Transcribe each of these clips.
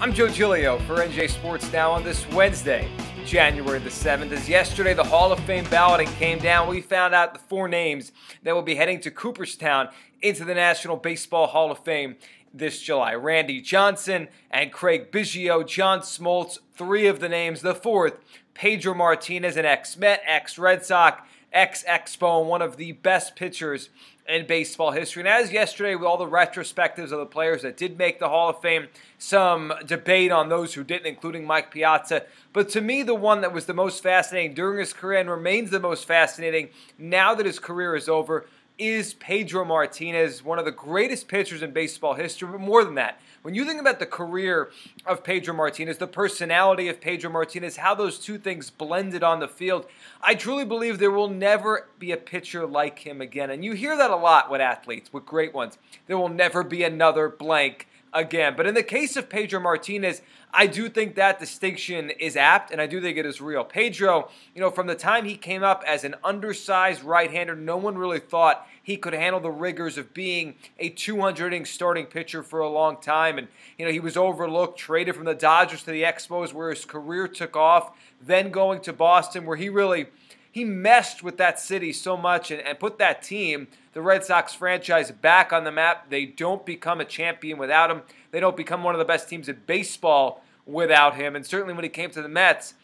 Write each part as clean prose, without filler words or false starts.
I'm Joe Giglio for NJ Sports Now on this Wednesday, January the 7th. As yesterday the Hall of Fame balloting came down, we found out the 4 names that will be heading to Cooperstown into the National Baseball Hall of Fame this July. Randy Johnson and Craig Biggio, John Smoltz, 3 of the names. The 4th, Pedro Martinez, an ex-Met, ex-Red Sox, ex-Expo, and one of the best pitchers in baseball history. And as yesterday, with all the retrospectives of the players that did make the Hall of Fame, some debate on those who didn't, including Mike Piazza. But to me, the one that was the most fascinating during his career and remains the most fascinating now that his career is over is Pedro Martinez, one of the greatest pitchers in baseball history. But more than that, when you think about the career of Pedro Martinez, the personality of Pedro Martinez, how those two things blended on the field, I truly believe there will never be a pitcher like him again. And you hear that a lot with athletes, with great ones. There will never be another blank again. But in the case of Pedro Martinez, I do think that distinction is apt, and I do think it is real. Pedro, from the time he came up as an undersized right-hander, no one really thought he could handle the rigors of being a 200-inning starting pitcher for a long time. And, he was overlooked, traded from the Dodgers to the Expos, where his career took off, then going to Boston, where he meshed with that city so much and put that team, the Red Sox franchise, back on the map. They don't become a champion without him. They don't become one of the best teams in baseball without him. And certainly when he came to the Mets,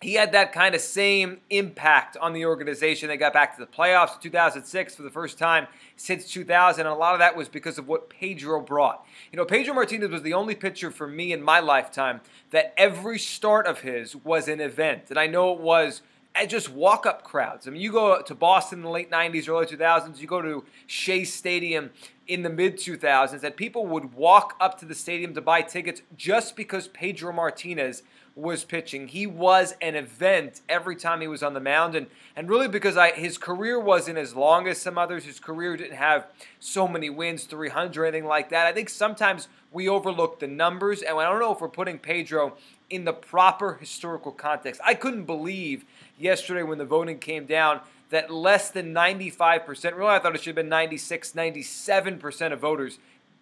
he had that kind of same impact on the organization. They got back to the playoffs in 2006 for the first time since 2000, and a lot of that was because of what Pedro brought. Pedro Martinez was the only pitcher for me in my lifetime that every start of his was an event. And I know it was at just walk-up crowds. I mean, you go to Boston in the late 90s, early 2000s, you go to Shea Stadium in the mid-2000s, that people would walk up to the stadium to buy tickets just because Pedro Martinez was pitching. He was an event every time he was on the mound, and really because his career wasn't as long as some others. His career didn't have so many wins, 300, anything like that. I think sometimes we overlook the numbers, and I don't know if we're putting Pedro in the proper historical context. I couldn't believe yesterday when the voting came down that less than 95%, really I thought it should have been 96, 97% of voters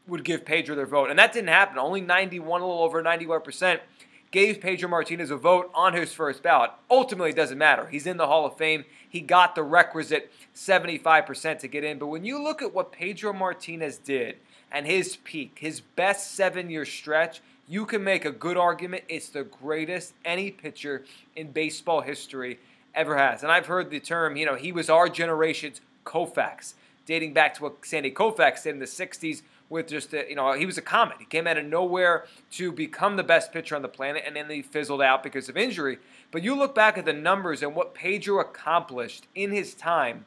would give Pedro their vote. And that didn't happen. Only 91, a little over 91%, gave Pedro Martinez a vote on his first ballot. Ultimately, it doesn't matter. He's in the Hall of Fame. He got the requisite 75% to get in. But when you look at what Pedro Martinez did and his peak, his best 7-year stretch, you can make a good argument it's the greatest any pitcher in baseball history ever has. And I've heard the term, he was our generation's Koufax, dating back to what Sandy Koufax did in the 60s with just, he was a comet. He came out of nowhere to become the best pitcher on the planet, and then he fizzled out because of injury. But you look back at the numbers and what Pedro accomplished in his time,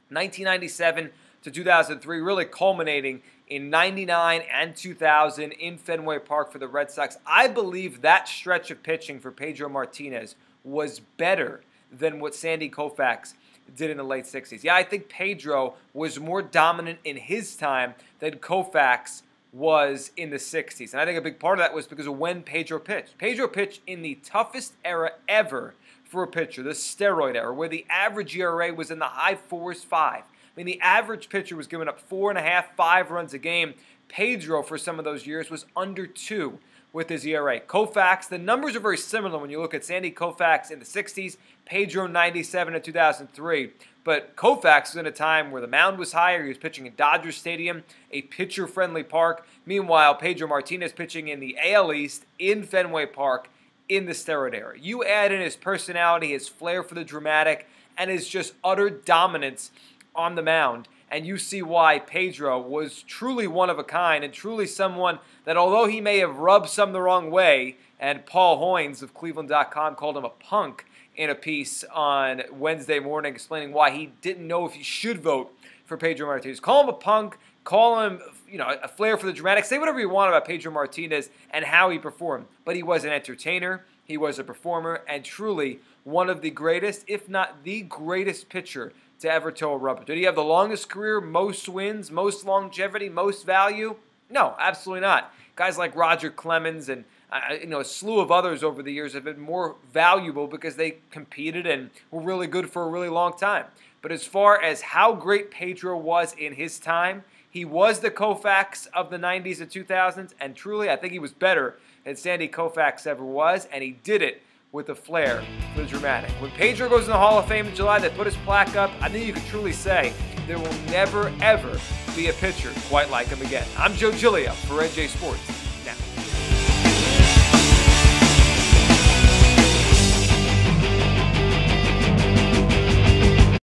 1997 to 2003, really culminating in 99 and 2000 in Fenway Park for the Red Sox. I believe that stretch of pitching for Pedro Martinez was better than what Sandy Koufax did in the late 60s. Yeah, I think Pedro was more dominant in his time than Koufax was in the 60s. And I think a big part of that was because of when Pedro pitched. Pedro pitched in the toughest era ever for a pitcher, the steroid era, where the average ERA was in the high 4s, 5. I mean, the average pitcher was giving up 4.5, 5 runs a game. Pedro, for some of those years, was under 2 with his ERA. Koufax, the numbers are very similar when you look at Sandy Koufax in the 60s, Pedro 97 to 2003. But Koufax was in a time where the mound was higher. He was pitching in Dodger Stadium, a pitcher-friendly park. Meanwhile, Pedro Martinez pitching in the AL East in Fenway Park in the steroid era. You add in his personality, his flair for the dramatic, and his just utter dominance on the mound, and you see why Pedro was truly one of a kind and truly someone that, although he may have rubbed some the wrong way, and Paul Hoynes of Cleveland.com called him a punk in a piece on Wednesday morning explaining why he didn't know if he should vote for Pedro Martinez. Call him a punk, call him a flair for the dramatic, say whatever you want about Pedro Martinez and how he performed, but he was an entertainer, he was a performer, and truly one of the greatest, if not the greatest pitcher to ever toe a rubber. Did he have the longest career, most wins, most longevity, most value? No, absolutely not. Guys like Roger Clemens and a slew of others over the years have been more valuable because they competed and were really good for a really long time. But as far as how great Pedro was in his time, He was the Koufax of the 90s and 2000s, and truly, I think he was better than Sandy Koufax ever was, and he did it with the flair for the dramatic. When Pedro goes in the Hall of Fame in July, they put his plaque up. I think you can truly say there will never, ever be a pitcher quite like him again. I'm Joe Giglio for NJ Sports.